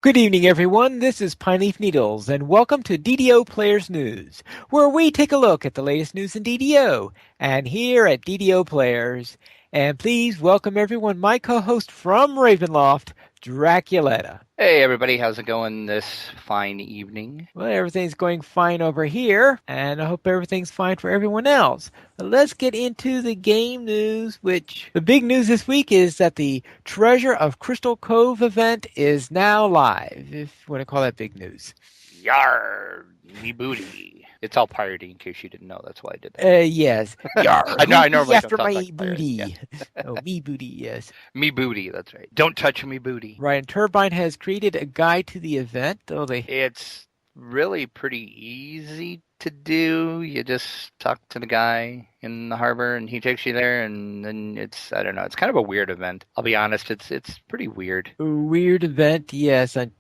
Good evening, everyone. This is Pineleaf Needles, and welcome to DDO Players News, where we take a look at the latest news in DDO. And here at DDO Players, and please welcome everyone, my co-host from Ravenloft, Draculetta. Hey everybody, how's it going this fine evening? Well, everything's going fine over here, and I hope everything's fine for everyone else. But let's get into the game news, which the big news this week is that the Treasure of Crystal Cove event is now live, if you want to call that big news. Yarr, me booty. It's all piratey in case you didn't know. That's why I did that. Yes. Yarr, I know. I who be normally don't after talk my like pirates. Yeah. booty? Oh, me booty, yes. Me booty. That's right. Don't touch me booty. Ryan Turbine has created a guide to the event, though they... It's really pretty easy to do. You just talk to the guy in the harbor, and he takes you there, and then I don't know. It's kind of a weird event. I'll be honest. It's pretty weird. Weird event, yes. And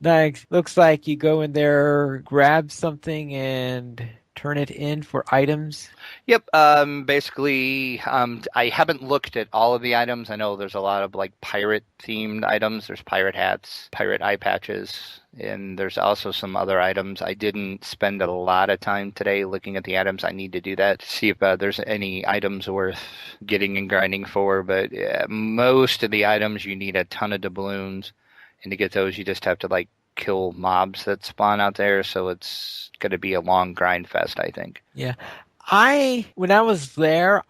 looks like you go in there, grab something, and turn it in for items. Yep. Basically, I haven't looked at all of the items. I know there's a lot of like pirate themed items. There's pirate hats, pirate eye patches, and there's also some other items. I didn't spend a lot of time today looking at the items. I need to do that to see if there's any items worth getting and grinding for. But yeah, most of the items you need a ton of doubloons, and to get those you just have to like kill mobs that spawn out there, so it's going to be a long grind fest, I think. Yeah. When I was there,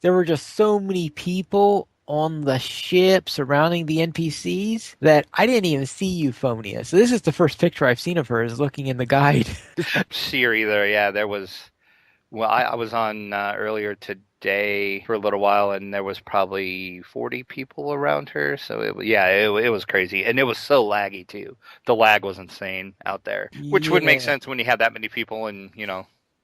there were just so many people on the ship surrounding the NPCs that I didn't even see Euphonia. So this is the first picture I've seen of her is looking in the guide. Siri there, yeah, there was. Well, I was on earlier today for a little while, and there was probably 40 people around her. So it was crazy, and it was so laggy too. The lag was insane out there, which would make sense when you have that many people in,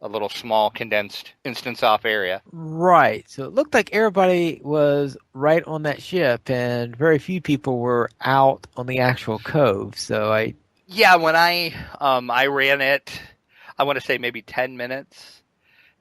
a little small condensed instance off area. Right. So it looked like everybody was right on that ship, and very few people were out on the actual cove. Yeah, when I ran it, I want to say maybe 10 minutes.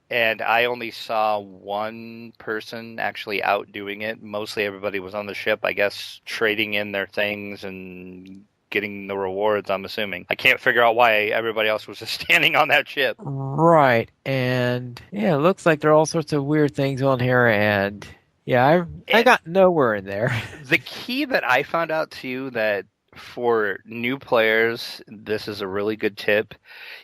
And I only saw one person actually out doing it. Mostly everybody was on the ship, I guess, trading in their things and getting the rewards, I'm assuming. I can't figure out why everybody else was just standing on that ship. Right. And yeah, it looks like there are all sorts of weird things on here. And yeah, I got nowhere in there. The key that I found out too, that for new players, this is a really good tip.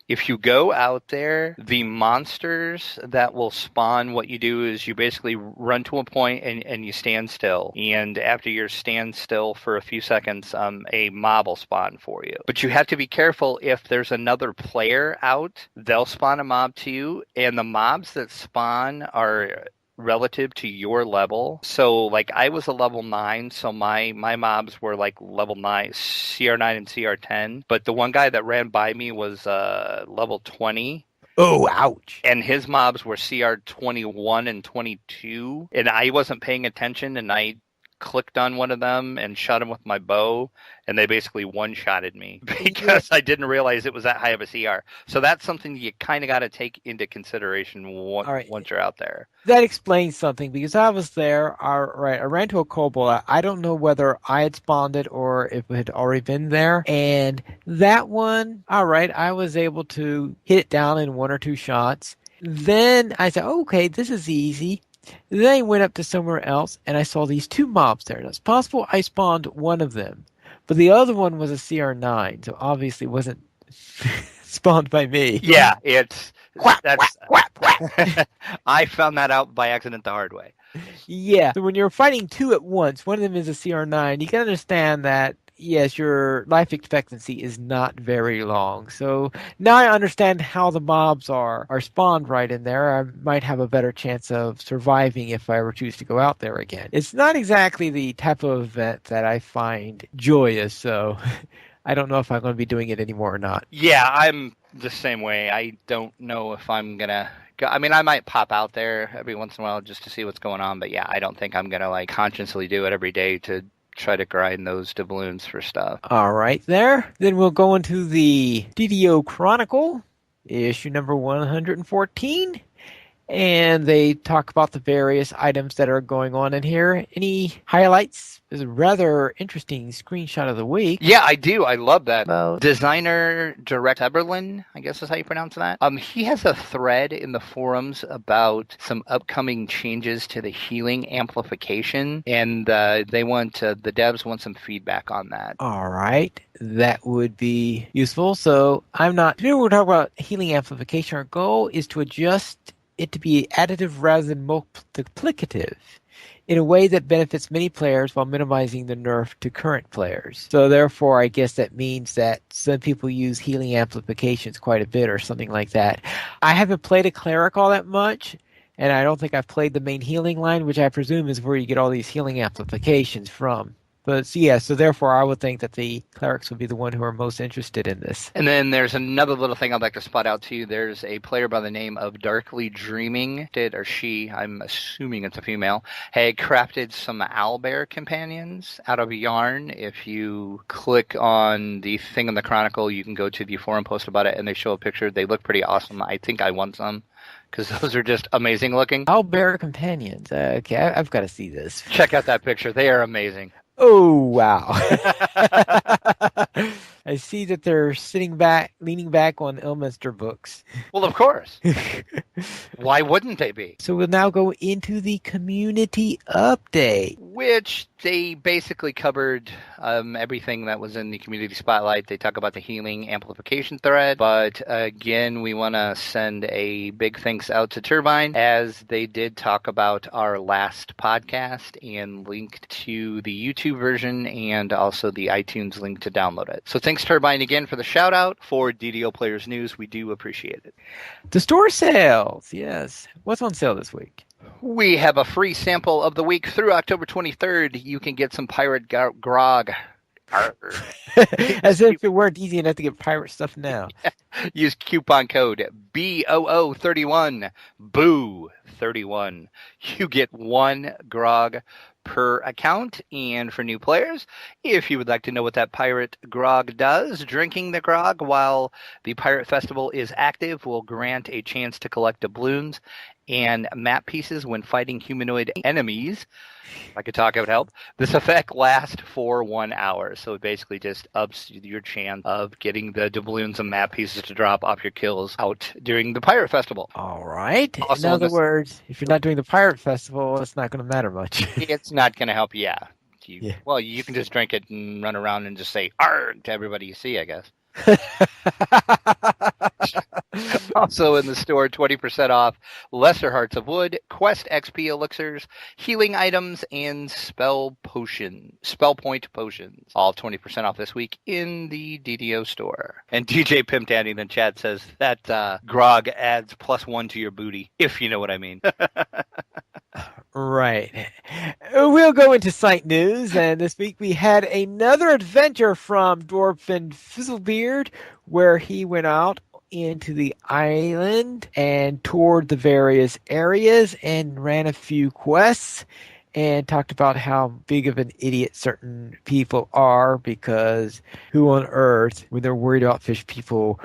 If you go out there, the monsters that will spawn, what you do is you basically run to a point and you stand still. And after you stand still for a few seconds, a mob will spawn for you. But you have to be careful. If there's another player out, they'll spawn a mob too. And the mobs that spawn are relative to your level. So like I was a level 9, so my mobs were like level 9, CR9 and CR10, but the one guy that ran by me was level 20. Oh, ouch. And his mobs were CR21 and 22, and I wasn't paying attention, and I clicked on one of them and shot him with my bow, and they basically one-shotted me because I didn't realize it was that high of a CR. So that's something you kind of got to take into consideration once you're out there. That explains something, because I was there. I ran to a kobold. I don't know whether I had spawned it or if it had already been there. And that one, I was able to hit it down in 1 or 2 shots. Then I said, okay, this is easy. Then I went up to somewhere else, and I saw these 2 mobs there. Now, it's possible I spawned one of them, but the other one was a CR9, so obviously it wasn't spawned by me. Yeah, I found that out by accident the hard way. Yeah, so when you're fighting 2 at once, one of them is a CR9, you can understand that, yes, your life expectancy is not very long. So now I understand how the mobs are spawned right in there. I might have a better chance of surviving if I ever choose to go out there again. It's not exactly the type of event that I find joyous, so I don't know if I'm going to be doing it anymore or not. Yeah, I'm the same way. I don't know if I'm going to... I mean, I might pop out there every once in a while just to see what's going on, but yeah, I don't think I'm going to like consciously do it every day to try to grind those doubloons for stuff. All right, there. Then we'll go into the DDO Chronicle, issue number 114. And they talk about the various items that are going on in here. Any highlights? There's a rather interesting screenshot of the week. Yeah, I do. I love that. Designer Direct Eberlin, I guess is how you pronounce that. He has a thread in the forums about some upcoming changes to the healing amplification, and the devs want some feedback on that. All right. That would be useful. So today we're talking about healing amplification. Our goal is to adjust it to be additive rather than multiplicative in a way that benefits many players while minimizing the nerf to current players. So therefore, I guess that means that some people use healing amplifications quite a bit or something like that. I haven't played a cleric all that much, and I don't think I've played the main healing line, which I presume is where you get all these healing amplifications from. But so therefore I would think that the clerics would be the one who are most interested in this. And then there's another little thing I'd like to spot out to you. There's a player by the name of Darkly Dreaming, I'm assuming it's a female, had crafted some owlbear companions out of yarn. If you click on the thing in the Chronicle, you can go to the forum post about it, and they show a picture. They look pretty awesome. I think I want some, because those are just amazing looking. Owlbear companions. Okay, I've got to see this. Check out that picture. They are amazing. Oh, wow. I see that they're leaning back on Elminster books. Well, of course. Why wouldn't they be? So we'll now go into the community update. Which they basically covered everything that was in the community spotlight. They talk about the healing amplification thread. But again, we want to send a big thanks out to Turbine, as they did talk about our last podcast and linked to the YouTube version and also the iTunes link to download it. So thanks Turbine again for the shout out. For DDO Players News, we do appreciate it. The store sales, yes. What's on sale this week? We have a free sample of the week through October 23rd. You can get some pirate grog. As if it weren't easy enough to get pirate stuff now. Use coupon code BOO31, BOO31. You get one grog per account. And for new players, if you would like to know what that pirate grog does, drinking the grog while the Pirate Festival is active will grant a chance to collect doubloons and map pieces when fighting humanoid enemies. If I could talk, it would help. This effect lasts for 1 hour, so it basically just ups your chance of getting the doubloons and map pieces to drop off your kills out during the Pirate Festival. All right. Also, in other words, if you're not doing the Pirate Festival, it's not going to matter much. It's not going to help you, yeah. Well, you can just drink it and run around and just say "arg" to everybody you see, I guess. Also in the store, 20% off Lesser Hearts of Wood, Quest XP elixirs, healing items, and spell point potions. All 20% off this week in the DDO store. And DJ Pimp Danny in the chat says that grog adds +1 to your booty, if you know what I mean. Right. We'll go into site news, and this week we had another adventure from Dwarfin Fizzlebeard, where he went out into the island and toured the various areas and ran a few quests and talked about how big of an idiot certain people are, because who on earth, when they're worried about fish people,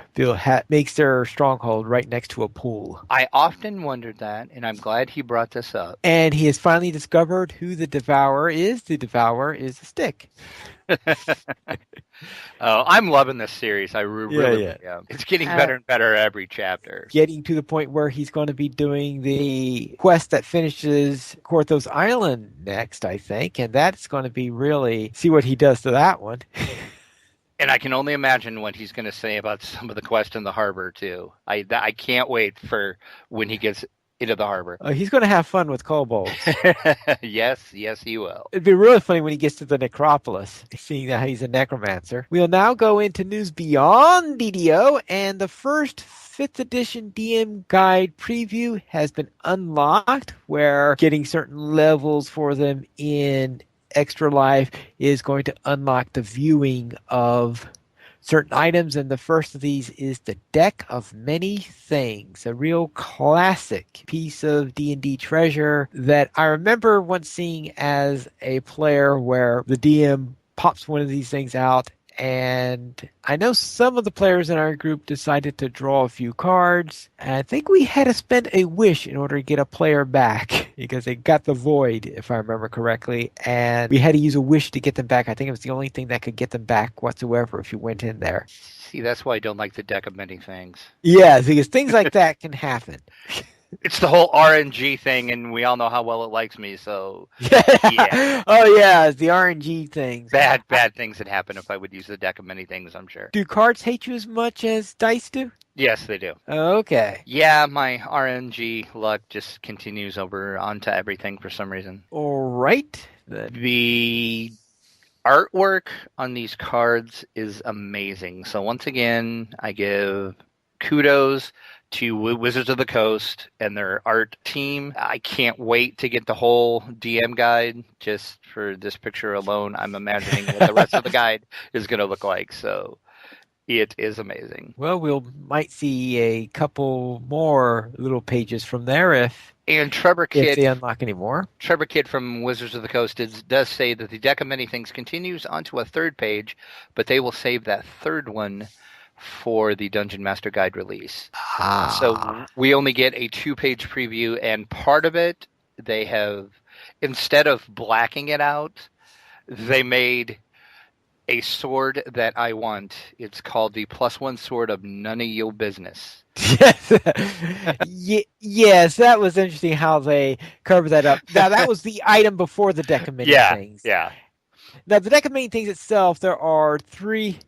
makes their stronghold right next to a pool. I often wondered that, and I'm glad he brought this up. And he has finally discovered who the Devourer is. The Devourer is a stick. Oh, I'm loving this series. I really am. It's getting better and better every chapter. Getting to the point where he's going to be doing the quest that finishes Korthos Island next, I think. And that's going to be really see what he does to that one. And I can only imagine what he's going to say about some of the quests in the harbor, too. I can't wait for when he gets into the harbor. He's going to have fun with kobolds. Yes, he will. It'd be really funny when he gets to the necropolis, seeing that he's a necromancer. We'll now go into news beyond DDO, and the first 5th edition DM guide preview has been unlocked, where getting certain levels for them in Extra Life is going to unlock the viewing of certain items, and the first of these is the Deck of Many Things, a real classic piece of D&D treasure that I remember once seeing as a player, where the DM pops one of these things out and I know some of the players in our group decided to draw a few cards. And I think we had to spend a wish in order to get a player back because they got the void, if I remember correctly, and we had to use a wish to get them back. I think it was the only thing that could get them back whatsoever if you went in there. See, that's why I don't like the deck of many things. Yeah, because things like that can happen. It's the whole RNG thing, and we all know how well it likes me. So, yeah, Oh yeah, it's the RNG things. bad things would happen if I would use the deck of many things. I'm sure. Do cards hate you as much as dice do? Yes, they do. Okay. Yeah, my RNG luck just continues over onto everything for some reason. All right. The artwork on these cards is amazing. So once again, I give kudos to Wizards of the Coast and their art team. I can't wait to get the whole DM guide just for this picture alone. I'm imagining what the rest of the guide is going to look like. So it is amazing. Well, might see a couple more little pages from there And Trevor if they Kidd, unlock any more. Trevor Kidd from Wizards of the Coast does say that the deck of many things continues onto a third page, but they will save that third one for the Dungeon Master Guide release. So we only get a 2-page preview, and part of it, they have, instead of blacking it out, they made a sword that I want. It's called the +1 sword of none of your business. Yes, that was interesting how they covered that up. Now, that was the item before the deck of many things. Yeah. Now, the deck of many things itself, there are 3.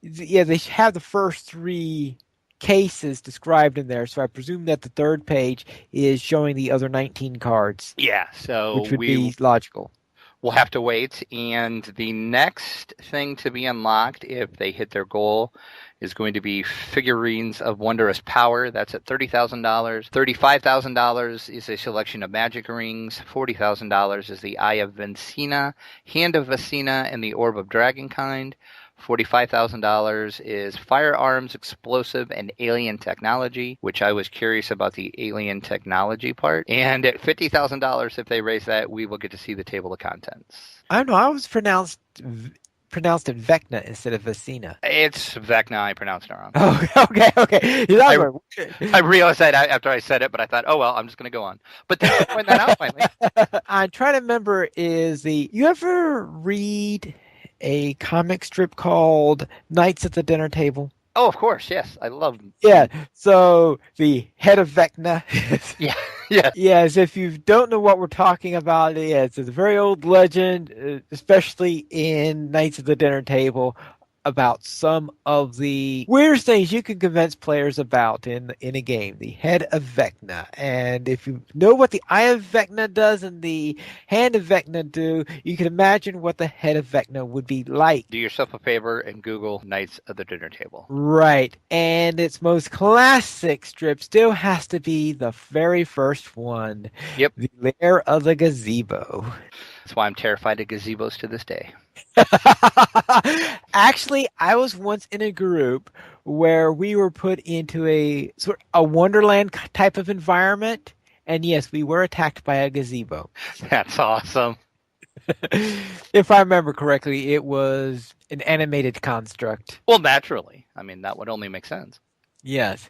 Yeah, they have the first 3 cases described in there, so I presume that the third page is showing the other 19 cards. Yeah, so which would be logical. We'll have to wait, and the next thing to be unlocked, if they hit their goal, is going to be Figurines of Wondrous Power. That's at $30,000. $35,000 is a selection of magic rings. $40,000 is the Eye of Vincina, Hand of Vicina, and the Orb of Dragonkind. $45,000 is Firearms, Explosive, and Alien Technology, which I was curious about the alien technology part. And at $50,000, if they raise that, we will get to see the table of contents. I don't know. I was pronounced it Vecna instead of Vicina. It's Vecna. I pronounced it wrong. Oh, okay. I realized that after I said it, but I thought, oh, well, I'm just going to go on. But thanks for pointing that out finally. I'm trying to remember, you ever read a comic strip called Knights at the Dinner Table? Oh, of course, yes. I love them. Yeah, so the head of Vecna. Yeah. Yes, if you don't know what we're talking about, it's a very old legend, especially in Knights at the Dinner Table, about some of the weirdest things you can convince players about in a game. The head of Vecna. And if you know what the Eye of Vecna does and the Hand of Vecna do, you can imagine what the head of Vecna would be like. Do yourself a favor and Google Knights at the Dinner Table. Right. And its most classic strip still has to be the very first one. Yep. The Lair of the Gazebo. That's why I'm terrified of gazebos to this day. Actually, I was once in a group where we were put into a Wonderland type of environment, and yes, we were attacked by a gazebo. That's awesome. If I remember correctly, it was an animated construct. Well, naturally. I mean, that would only make sense. Yes.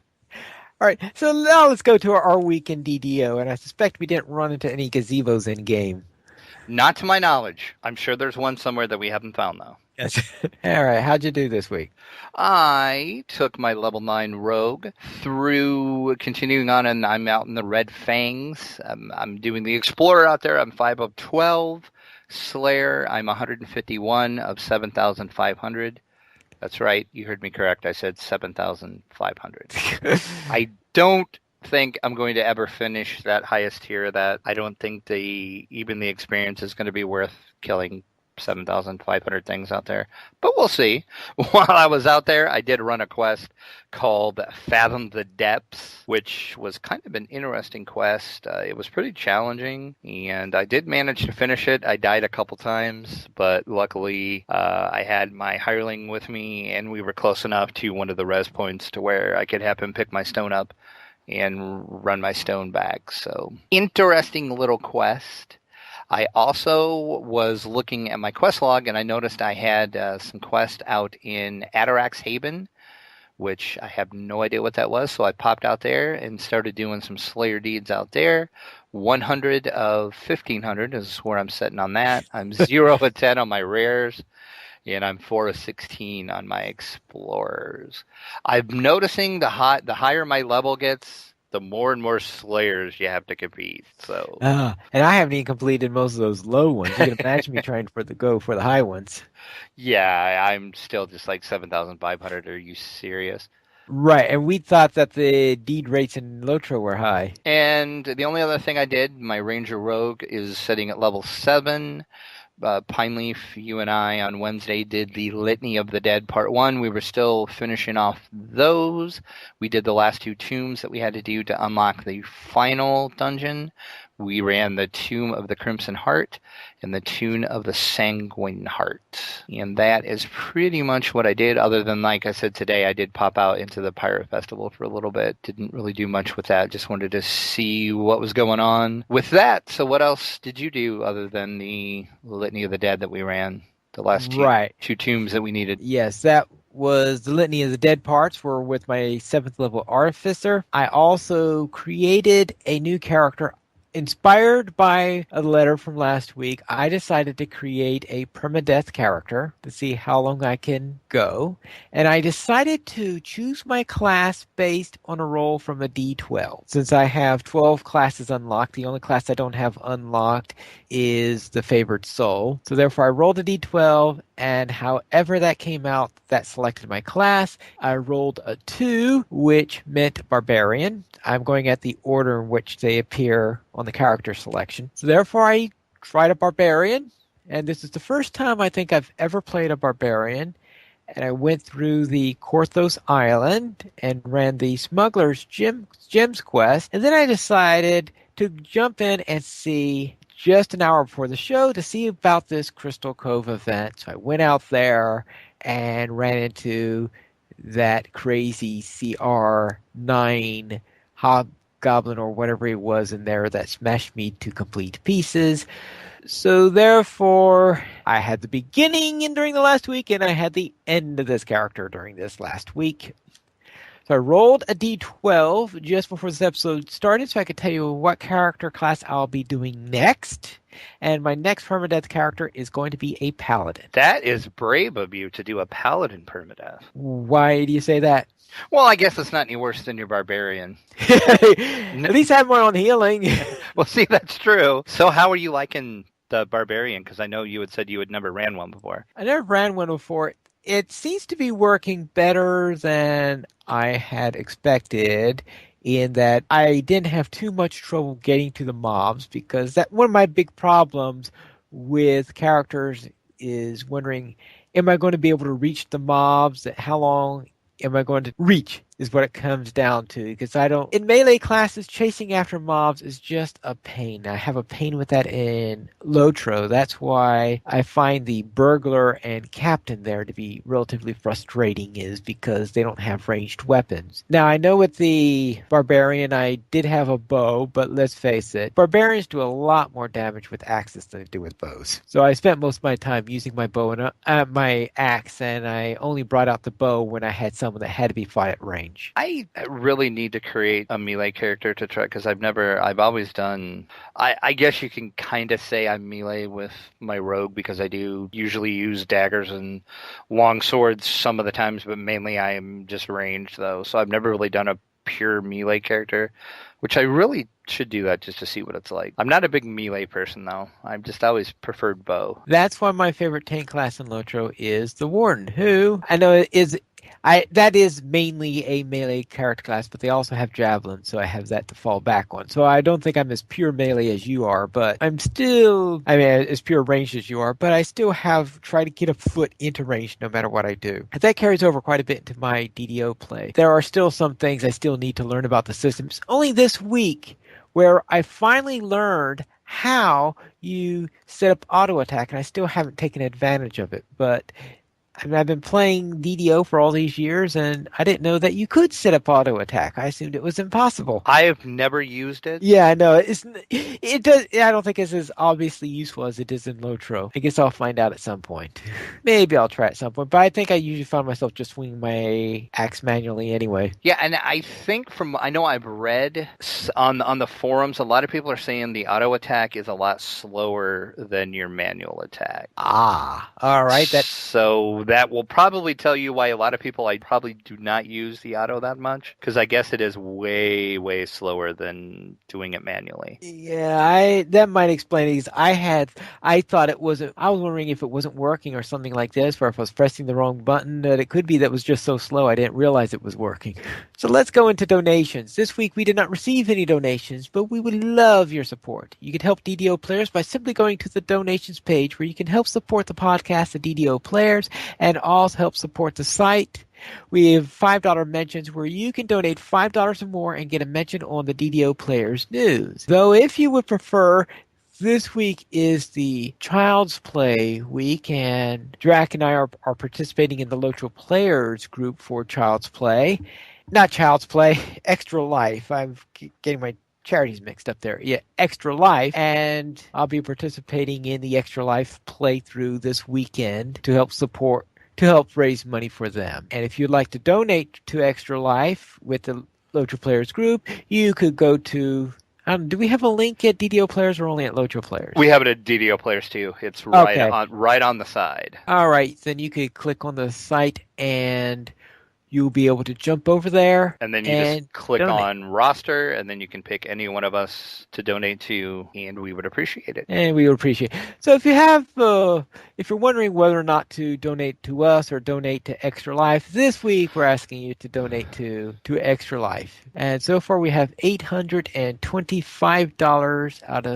All right, so now let's go to our week in DDO, and I suspect we didn't run into any gazebos in game. Not to my knowledge. I'm sure there's one somewhere that we haven't found, though. Yes. All right, how'd you do this week? I took my level 9 rogue through continuing on, and I'm out in the Red Fangs. I'm doing the Explorer out there. I'm 5 of 12. Slayer, I'm 151 of 7,500. That's right. You heard me correct. I said 7,500. I don't think I'm going to ever finish that highest tier of that. I don't think even the experience is going to be worth killing 7,500 things out there. But we'll see. While I was out there, I did run a quest called Fathom the Depths, which was kind of an interesting quest. It was pretty challenging, and I did manage to finish it. I died a couple times, but luckily I had my hireling with me, and we were close enough to one of the res points to where I could have him pick my stone up and run my stone back. So, interesting little quest. I also was looking at my quest log and I noticed I had some quest out in Atarax Haven, which I have no idea what that was. So I popped out there and started doing some Slayer deeds out there. 100 of 1500 is where I'm setting on that. I'm 0 of 10 on my rares, and I'm 4 of 16 on my explorers. I'm noticing the higher my level gets, the more and more Slayers you have to compete. So And I haven't even completed most of those low ones. You can imagine me trying for the go for the high ones. yeah, I'm still just like 7,500. Are you serious? Right, and we thought that the deed rates in Lotro were high. And the only other thing I did, my Ranger Rogue is setting at level 7. Pineleaf, you and I on Wednesday did the Litany of the Dead Part 1. We were still finishing off those. We did the last 2 tombs that we had to do to unlock the final dungeon. We ran the Tomb of the Crimson Heart and the Tomb of the Sanguine Heart. And that is pretty much what I did, other than, like I said today, I did pop out into the Pirate Festival for a little bit. Didn't really do much with that. Just wanted to see what was going on with that. So what else did you do other than the Litany of the Dead that we ran? The last Right. two tombs that we needed. Yes, that was the Litany of the Dead parts were with my 7th level Artificer. I also created a new character. Inspired by a letter from last week, I decided to create a permadeath character to see how long I can go. And I decided to choose my class based on a roll from a D12. Since I have 12 classes unlocked, the only class I don't have unlocked is the Favored Soul. So therefore I rolled a D12, and however that came out, that selected my class. I rolled a 2, which meant Barbarian. I'm going at the order in which they appear on the character selection. So therefore I tried a Barbarian, and this is the first time I think I've ever played a Barbarian. And I went through the Korthos Island and ran the Smuggler's Gems quest. And then I decided to jump in and see just an hour before the show to see about this Crystal Cove event. So I went out there and ran into that crazy CR9 hobgoblin or whatever he was in there that smashed me to complete pieces. So therefore, I had the beginning and during the last week, and I had the end of this character during this last week. So I rolled a d12 just before this episode started so I could tell you what character class I'll be doing next. And my next permadeath character is going to be a paladin. That is brave of you to do a paladin permadeath. Why do you say that? Well, I guess it's not any worse than your barbarian. At least I have more on healing. Well, see, that's true. So how are you liking the barbarian? Because I know you had said you had never ran one before. I never ran one before. It seems to be working better than I had expected in that I didn't have too much trouble getting to the mobs, because that one of my big problems with characters is wondering, am I going to be able to reach the mobs? How long am I going to reach is what it comes down to, because I don't, in melee classes, chasing after mobs is just a pain. I have a pain with that in Lotro. That's why I find the burglar and captain there to be relatively frustrating, is because they don't have ranged weapons. Now, I know with the barbarian, I did have a bow, but let's face it, barbarians do a lot more damage with axes than they do with bows. So I spent most of my time using my bow and my axe, and I only brought out the bow when I had someone that had to be fought at range. I really need to create a melee character to try, because I've always done, I guess you can kind of say I'm melee with my rogue, because I do usually use daggers and long swords some of the times, but mainly I am just ranged though. So I've never really done a pure melee character, which I really should do that just to see what it's like. I'm not a big melee person though. I've just always preferred bow. That's why my favorite tank class in Lotro is the Warden, who I know that is mainly a melee character class, but they also have javelin, so I have that to fall back on. So I don't think I'm as pure melee as you are, but as pure ranged as you are, but I still have tried to get a foot into range no matter what I do. And that carries over quite a bit into my DDO play. There are still some things I still need to learn about the systems. Only this week where I finally learned how you set up auto attack, and I still haven't taken advantage of it, but I mean, I've been playing DDO for all these years, and I didn't know that you could set up auto attack. I assumed it was impossible. I have never used it. Yeah, I know. It does. I don't think it's as obviously useful as it is in Lotro. I guess I'll find out at some point. Maybe I'll try at some point, but I think I usually find myself just swinging my axe manually anyway. Yeah, and I think I know I've read on the forums, a lot of people are saying the auto attack is a lot slower than your manual attack. Ah, all right. That So that will probably tell you why a lot of people I probably do not use the auto that much, because I guess it is way, way slower than doing it manually. Yeah, I that might explain it. 'Cause I thought it wasn't. I was wondering if it wasn't working or something like this, or if I was pressing the wrong button. That it could be that was just so slow. I didn't realize it was working. So let's go into donations. This week we did not receive any donations, but we would love your support. You can help DDO players by simply going to the donations page, where you can help support the podcast, the DDO players, and also help support the site. We have $5 mentions where you can donate $5 or more and get a mention on the DDO Players News. Though if you would prefer, this week is the Child's Play week, and Drac and I are participating in the Lotro Players group for Child's Play. Not Child's Play, Extra Life. I'm getting my charities mixed up there. Yeah, Extra Life. And I'll be participating in the Extra Life playthrough this weekend to help raise money for them. And if you'd like to donate to Extra Life with the Lotro Players group, you could go to. Do we have a link at DDO Players or only at Lotro Players? We have it at DDO Players too. It's Okay. right on the side. All right. Then you could click on the site and you'll be able to jump over there And then you and just click donate. on roster, and then you can pick any one of us to donate to, and we would appreciate it. And we would appreciate it. So if you're wondering whether or not to donate to us or donate to Extra Life, this week we're asking you to donate to Extra Life. And so far we have $825 out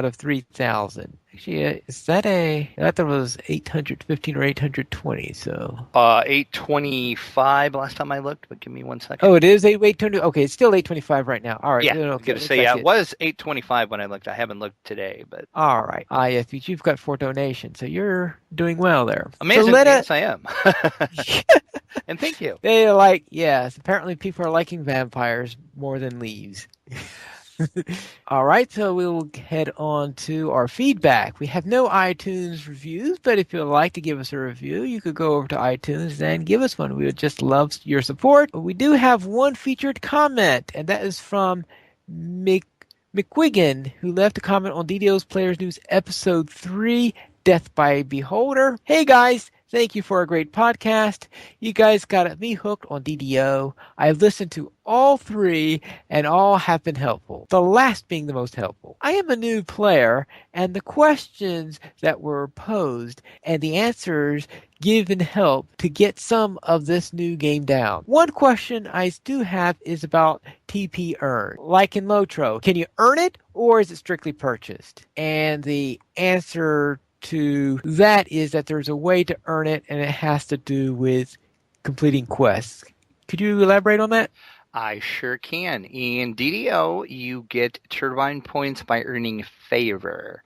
of 3,000. Actually, is that I thought it was 815 or 820. So 825 last time I looked, but give me 1 second. oh, it is 820. Okay, it's still 825 right now. All right. Yeah, Okay, I was gonna looks say like it was 825 when I looked. I haven't looked today, but All right. Yes, you've got 4 donations, so you're doing well there. amazing. So Yes, I am. And thank you. they like, yes, apparently people are liking vampires more than leaves. All right, so we'll head on to our feedback. We have no iTunes reviews, but if you'd like to give us a review, you could go over to iTunes and give us one. We would just love your support. We do have one featured comment, and that is from McQuiggan, who left a comment on DDO's Players News Episode 3, Death by Beholder. Hey guys, thank you for a great podcast. You guys got me hooked on DDO. I've listened to all 3 and all have been helpful. The last being the most helpful. I am a new player, and the questions that were posed and the answers given help to get some of this new game down. One question I do have is about TP earn. Like in Lotro, can you earn it or is it strictly purchased? And the answer to that is that there's a way to earn it, and it has to do with completing quests. Could you elaborate on that? I sure can. In DDO, you get turbine points by earning favor.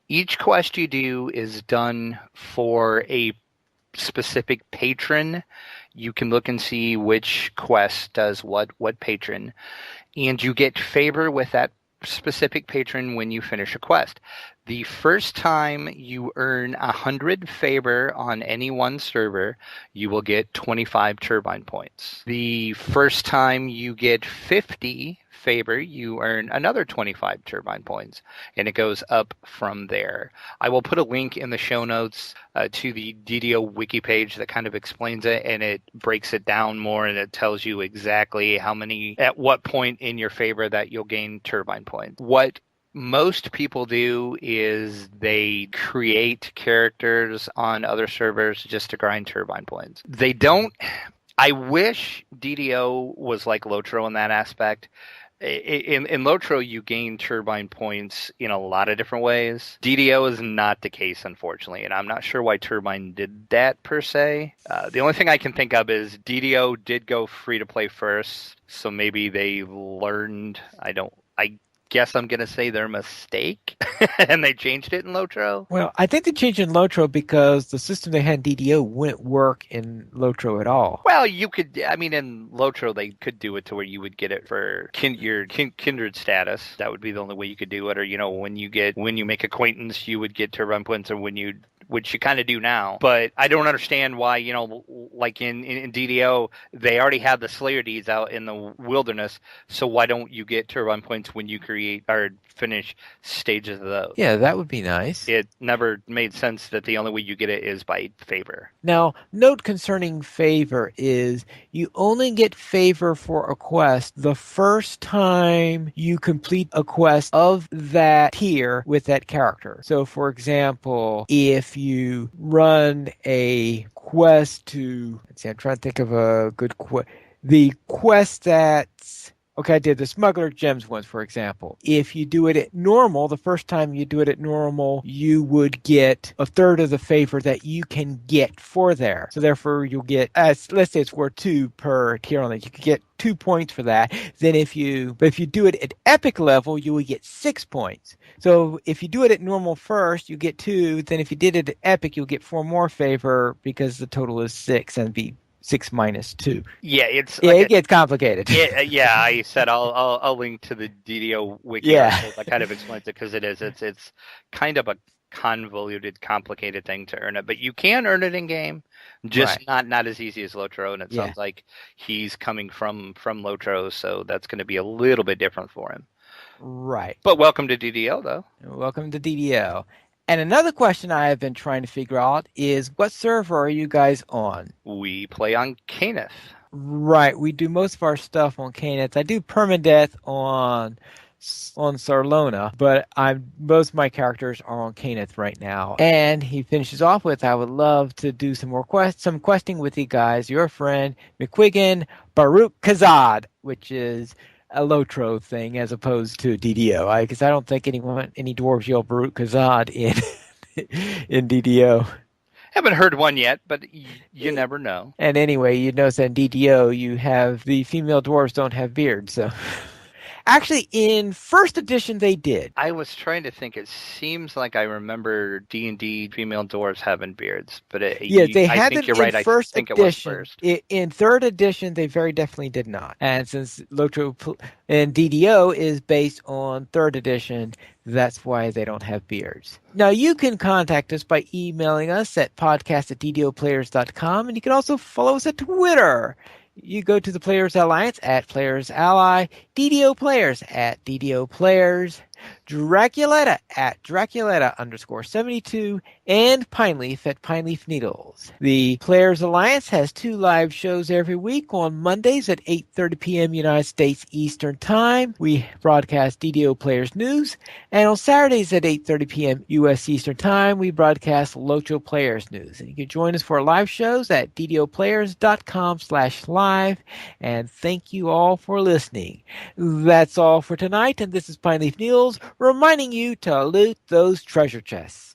Each quest you do is done for a specific patron. You can look and see which quest does what patron, and you get favor with that specific patron when you finish a quest. The first time you earn 100 favor on any one server, you will get 25 turbine points. The first time you get 50 favor, you earn another 25 turbine points, and it goes up from there. I will put a link in the show notes to the DDO wiki page that kind of explains it, and it breaks it down more, and it tells you exactly at what point in your favor that you'll gain turbine points. What most people do is they create characters on other servers just to grind turbine points. They don't. I wish DDO was like Lotro in that aspect. In Lotro, you gain turbine points in a lot of different ways. DDO is not the case, unfortunately, and I'm not sure why Turbine did that per se. The only thing I can think of is DDO did go free to play first, so maybe they learned. I guess I'm gonna say their mistake, and they changed it in Lotro. Well, I think they changed in Lotro because the system they had in DDO wouldn't work in Lotro at all. Well, you could. I mean, in Lotro, they could do it to where you would get it for your kindred status. That would be the only way you could do it. Or when you make acquaintance, you would get turbine points, or which you kind of do now. But I don't understand why, like in DDO, they already have the Slayer deeds out in the wilderness. So why don't you get turbine points when you create or finish stages of those? Yeah, that would be nice. It never made sense that the only way you get it is by favor. Now, note concerning favor is you only get favor for a quest the first time you complete a quest of that tier with that character. So, for example, if you run a quest let's see, I'm trying to think of a good quest. The quest that's okay, I did the Smuggler Gems ones, for example. If you do it at normal, the first time you do it at normal, you would get a third of the favor that you can get for there. So therefore, you'll get, let's say it's worth 2 per tier only. You could get 2 points for that. Then if you do it at epic level, you would get 6 points. So if you do it at normal first, you get 2. Then if you did it at epic, you'll get 4 more favor because the total is 6 and be 6 minus 2. Yeah, it gets complicated. Yeah. I said I'll link to the DDO wiki. Yeah, that kind of explains it because it's kind of a convoluted, complicated thing to earn it, but you can earn it in game, just not as easy as Lotro. And it sounds like he's coming from Lotro, so that's going to be a little bit different for him. Right. But welcome to DDO, though. Welcome to DDO. And another question I have been trying to figure out is what server are you guys on? We play on Caneth. Right. We do most of our stuff on Caneth. I do permadeath on Sarlona, but most of my characters are on Caneth right now. And he finishes off with, I would love to do some questing with you guys. Your friend McQuiggan Baruch Kazad, which is a Lotro thing as opposed to DDO. Because I don't think any dwarves yell Baruch Kazad in DDO. Haven't heard one yet, but you never know. And anyway, you notice that in DDO you have the female dwarves don't have beards, so. Actually, in first edition, they did. I was trying to think. It seems like I remember D&D female dwarves having beards, but they had think it you're in right. First I think edition. It was first. In third edition, they very definitely did not. And since Lotro and DDO is based on third edition, that's why they don't have beards. Now, you can contact us by emailing us at podcast@ddoplayers.com, and you can also follow us at Twitter. You go to the Players Alliance at Players Ally, DDO Players at DDO Players, Draculetta at Draculetta_72, and Pineleaf at Pineleaf Needles. The Players Alliance has 2 live shows every week on Mondays at 8:30 p.m. United States Eastern Time. We broadcast DDO Players News, and on Saturdays at 8:30 p.m. U.S. Eastern Time, we broadcast Lotro Players News. And you can join us for our live shows at ddoplayers.com/live, and thank you all for listening. That's all for tonight, and this is Pineleaf Needles reminding you to loot those treasure chests.